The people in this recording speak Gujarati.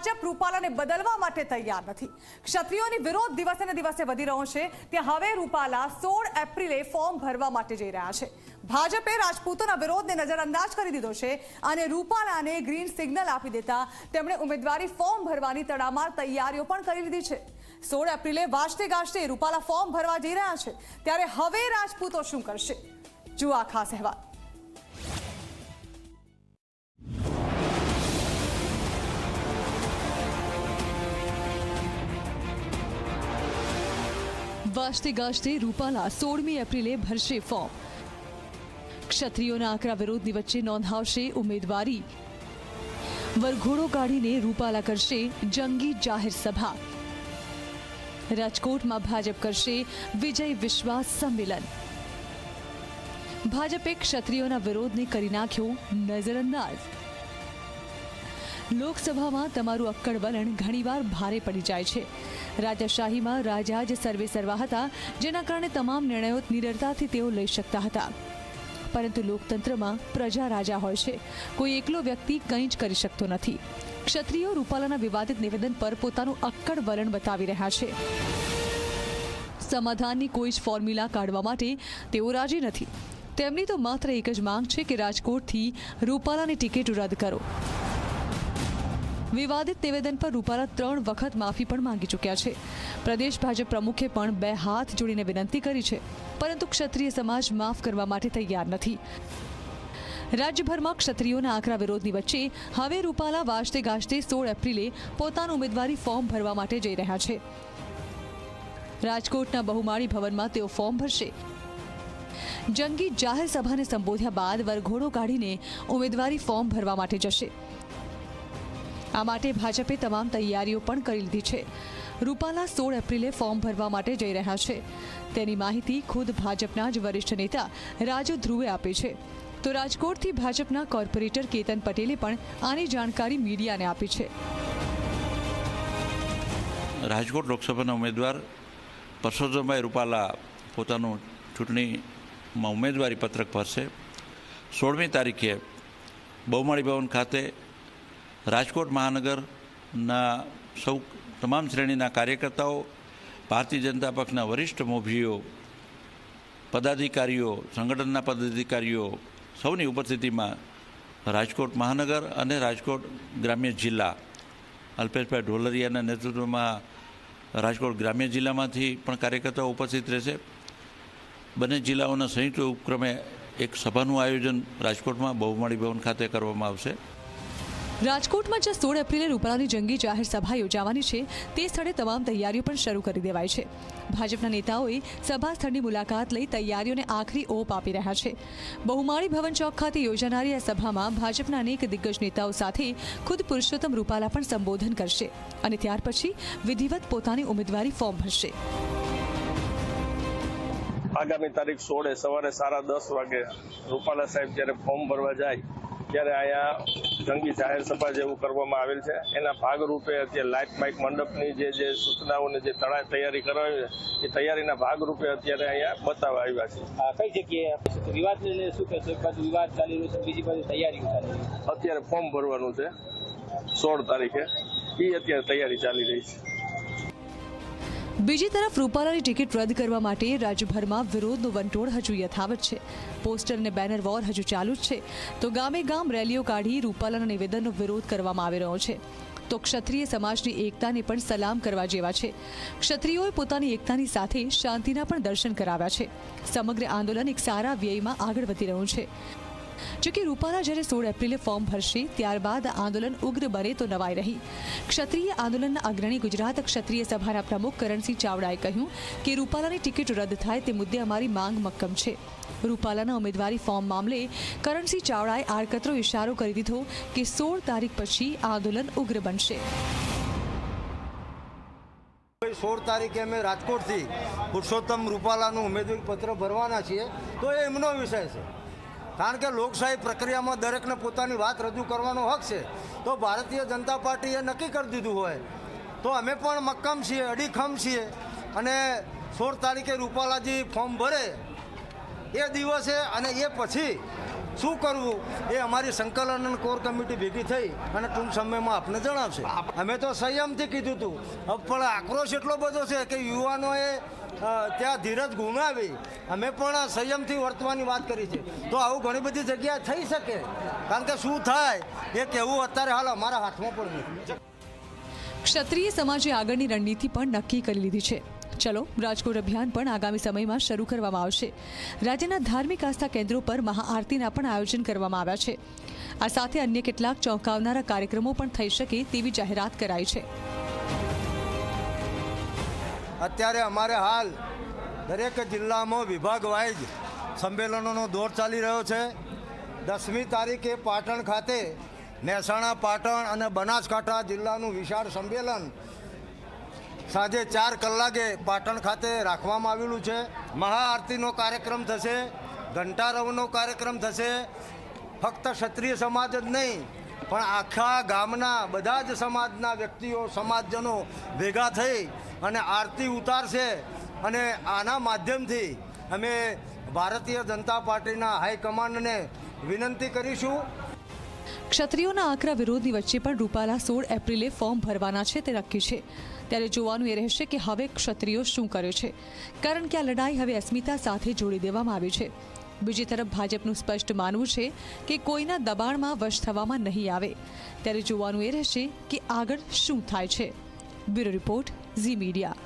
ભાજપ રૂપાલાને બદલવા માટે તૈયાર નથી। ક્ષત્રિયોની વિરોધ દિવસે ને દિવસે વધી રહ્યો છે તે હવે રૂપાલા 16 એપ્રિલે ફોર્મ ભરવા માટે જઈ રહ્યા છે। ભાજપે રાજપૂતોના વિરોધને નજરઅંદાજ કરી દીધો છે અને રૂપાલાને ગ્રીન સિગ્નલ આપી દેતા તેમણે ઉમેદવારી ફોર્મ ભરવાની તડામાર તૈયારીઓ પણ કરી લીધી છે। 16 એપ્રિલે વાજતે ગાજતે રૂપાલા ફોર્મ ભરવા જઈ રહ્યા છે ત્યારે હવે રાજપૂતો શું કરશે, જુઓ આ ખાસ અહેવાલ। વાજતે ગાજતે રૂપાલા 16મી એપ્રિલે ભરશે ફોર્મ। ક્ષત્રિયોના આકરા વિરોધની વચ્ચે નોંધાવશે ઉમેદવારી। વરઘોડો કાઢીને રૂપાલા કરશે જંગી જાહેર સભા। રાજકોટમાં ભાજપ કરશે વિજય વિશ્વાસ સંમેલન। ભાજપે ક્ષત્રિયોના વિરોધને કરી નાખ્યો નજરઅંદાજ। લોકસભામાં તમારું અક્કડ વલણ ઘણીવાર ભારે પડી જાય છે। રાજાશાહીમાં રાજા જ સર્વે સર્વા હતા, જેના કારણે તમામ નિર્ણયો નિડરતાથી તેઓ લઈ શકતા હતા, પરંતુ લોકતંત્રમાં પ્રજા રાજા હોય છે, કોઈ એકલો વ્યક્તિ કંઈ જ કરી શકતો નથી। ક્ષત્રિયો રૂપાલાના વિવાદિત નિવેદન પર પોતાનું અક્કડ વલણ બતાવી રહ્યા છે। સમાધાનની કોઈ જ ફોર્મ્યુલા કાઢવા માટે તેઓ રાજી નથી। તેમની તો માત્ર એક જ માંગ છે કે રાજકોટથી રૂપાલાની ટિકિટ રદ કરો। વિવાદિત નિવેદન પર રૂપાલા 3 વખત માફી પણ માંગી ચૂક્યા છે। પ્રદેશ ભાજપ પ્રમુખે પણ 2 હાથ જોડીને વિનંતી કરી છે, પરંતુ ક્ષત્રિય સમાજ માફ કરવા માટે તૈયાર નથી। રાજ્યભરમાં ક્ષત્રિયોના આકરા વિરોધની વચ્ચે હવે રૂપાલા વાજતે ગાજતે 16 એપ્રિલે પોતાનું ઉમેદવારી ફોર્મ ભરવા માટે જઈ રહ્યા છે। રાજકોટના બહુમાળી ભવનમાં તેઓ ફોર્મ ભરશે। જંગી જાહેર સભાને સંબોધ્યા બાદ વરઘોડો કાઢીને ઉમેદવારી ફોર્મ ભરવા માટે જશે। આ માટે ભાજપે તમામ તૈયારીઓ પણ કરી લીધી છે। રૂપાલા 16 એપ્રિલે ફોર્મ ભરવા માટે જઈ રહ્યા છે, તેની માહિતી ખુદ ભાજપના જ વરિષ્ઠ નેતા રાજુ ધ્રુવે આપી છે। તો રાજકોટથી ભાજપના કોર્પોરેટર કેતન પટેલે પણ આની જાણકારી મીડિયાને આપી છે। રાજકોટ લોકસભાના ઉમેદવાર પરસોત્તમભાઈ રૂપાલા પોતાનું ચૂંટણીમાં ઉમેદવારી પત્રક ભરશે। 16મી તારીખે બહુમાળી ભવન ખાતે રાજકોટ મહાનગરના તમામ શ્રેણીના કાર્યકર્તાઓ, ભારતીય જનતા પક્ષના વરિષ્ઠ મોભીઓ, પદાધિકારીઓ, સંગઠનના પદાધિકારીઓ સૌની ઉપસ્થિતિમાં રાજકોટ મહાનગર અને રાજકોટ ગ્રામ્ય જિલ્લા અલ્પેશભાઈ ઢોલરિયાના નેતૃત્વમાં રાજકોટ ગ્રામ્ય જિલ્લામાંથી પણ કાર્યકર્તાઓ ઉપસ્થિત રહેશે। બંને જિલ્લાઓના સંયુક્ત ઉપક્રમે એક સભાનું આયોજન રાજકોટમાં બહુમાળી ભવન ખાતે કરવામાં આવશે। રાજકોટમાં જે 16 એપ્રિલે રૂપાલાની જંગી જાહેર સભા યોજાવાની છે તે સ્થળે તમામ તૈયારીઓ પણ શરૂ કરી દેવાઈ છે। ભાજપના નેતાઓએ સભા સ્થળની મુલાકાત લઈ તૈયારીઓને આખરી ઓપ આપી રહ્યા છે। બહુમાળી ભવન ચોક ખાતે યોજાનારી આ સભામાં ભાજપના અનેક દિગ્ગજ નેતાઓ સાથે ખુદ પુરુષોત્તમ રૂપાલા પણ સંબોધન કરશે અને ત્યાર પછી વિધિવત પોતાની ઉમેદવારી ફોર્મ ભરશે। આગામી તારીખ 16 સવારે 10:30 વાગે રૂપાલા સાહેબ જ્યારે ફોર્મ ભરવા જાય ત્યારે અહીંયા જંગી જાહેર સભા જેવું કરવામાં આવેલ છે। એના ભાગરૂપે અત્યારે લાઇટ માઇક મંડપની જે સૂચનાઓને જે તૈયારી કરાવી છે એ તૈયારીના ભાગરૂપે અત્યારે અહીંયા બતાવવા આવ્યા છે। કઈ જગ્યાએ વિવાદ લઈને શું કહેશો? એક બાજુ વિવાદ ચાલી રહ્યો છે, બીજી બાજુ તૈયારી ચાલી રહી છે। અત્યારે ફોર્મ ભરવાનું છે 16 તારીખે, એ અત્યારે તૈયારી ચાલી રહી છે। બીજી તરફ રૂપાલાની ટિકિટ રદ કરવા માટે રાજ્યભરમાં વિરોધનો વંટોળ હજુ યથાવત છે। પોસ્ટર અને બેનર વોર હજુ ચાલુ જ છે, તો ગામે ગામ રેલીઓ કાઢી રૂપાલાના નિવેદનનો વિરોધ કરવામાં આવી રહ્યો છે। તો ક્ષત્રિય સમાજની એકતાને પણ સલામ કરવા જેવા છે। ક્ષત્રિયોએ પોતાની એકતાની સાથે શાંતિના પણ દર્શન કરાવ્યા છે। સમગ્ર આંદોલન એક સારા વ્યયમાં આગળ વધી રહ્યું છે। જોકે રૂપાલા જ્યારે 16 એપ્રિલે ફોર્મ ભરશે ત્યારબાદ આંદોલન ઉગ્ર બને તો નવાઈ રહી। ક્ષત્રિય આંદોલનના અગ્રણી ગુજરાત ક્ષત્રિય સભાના પ્રમુખ કરણસિંહ ચાવડાએ કહ્યું કે રૂપાલાની ટિકિટ રદ થાય તે મુદ્દે અમારી માંગ મક્કમ છે। રૂપાલાના ઉમેદવારી ફોર્મ મામલે કરણસિંહ ચાવડાએ આડકતરો ઇશારો કરી દીધો કે 16 તારીખ પછી આંદોલન ઉગ્ર બનશે। 16 તારીખે અમે રાજકોટથી પુરુષોત્તમ રૂપાલાનું ઉમેદવારી પત્ર ભરવાના છીએ, તો એ એમનો વિષય છે, કારણ કે લોકશાહી પ્રક્રિયામાં દરેકને પોતાની વાત રજૂ કરવાનો હક છે। તો ભારતીય જનતા પાર્ટીએ નક્કી કરી દીધું હોય તો અમે પણ મક્કમ છીએ, અડીખમ છીએ અને 16 તારીખે રૂપાલાજી ફોર્મ ભરે એ દિવસે અને એ પછી શું કરવું એ અમારી સંકલન અને કોર કમિટી ભેગી થઈ અને ટૂંક સમયમાં આપને જણાવશે. અમે તો સંયમથી કીધું હતું, પણ આક્રોશ એટલો બધો છે કે યુવાનોએ ત્યાં ધીરજ ગુમાવી. અમે પણ સંયમથી વર્તવાની વાત કરી છે. તો આવું ઘણી બધી જગ્યાએ થઈ શકે, કારણ કે શું થાય એ કહેવું અત્યારે હાલ અમારા હાથમાં પણ નથી. ક્ષત્રિય સમાજે આગળની રણનીતિ પણ નક્કી કરી લીધી છે. ચલો રાજકોટ અભિયાન પણ આગામી સમયમાં શરૂ કરવામાં આવશે. રાજ્યના ધાર્મિક આસ્થા કેન્દ્રો પર મહાઆરતીના પણ આયોજન કરવામાં આવ્યા છે. આ સાથે અન્ય કેટલાક ચોંકાવનારા કાર્યક્રમો પણ થઈ શકે તેવી જાહેરાત કરાઈ છે. અત્યારે અમારે હાલ દરેક જિલ્લામાં વિભાગ વાઇઝ સંમેલનોનો દોર ચાલી રહ્યો છે. 10મી તારીખે પાટણ ખાતે મહેસાણા, પાટણ અને બનાસકાંઠા જિલ્લાનું વિશાળ સંમેલન સાંજે 4 કલાકે પાટણ ખાતે રાખવામાં આવેલું છે. મહાઆરતીનો કાર્યક્રમ થશે, ઘંટારવનો કાર્યક્રમ થશે. ફક્ત ક્ષત્રિય સમાજ જ નહીં પણ આખા ગામના બધા જ સમાજના વ્યક્તિઓ, સમાજજનો ભેગા થઈ અને આરતી ઉતારશે. અને આના માધ્યમથી અમે ભારતીય જનતા પાર્ટીના હાઈકમાન્ડને વિનંતી કરીશું. ક્ષત્રિયોના આકરા વિરોધની વચ્ચે પણ રૂપાલા 16 એપ્રિલે ફોર્મ ભરવાના છે તે નક્કી છે. ત્યારે જોવાનું એ રહેશે કે હવે ક્ષત્રિયો શું કરે છે, કારણ કે આ લડાઈ હવે અસ્મિતા સાથે જોડી દેવામાં આવી છે. બીજી તરફ ભાજપનું સ્પષ્ટ માનવું છે કે કોઈના દબાણમાં વશ થવામાં નહીં આવે. ત્યારે જોવાનું એ રહેશે કે આગળ શું થાય છે. Bureau report, Zee media.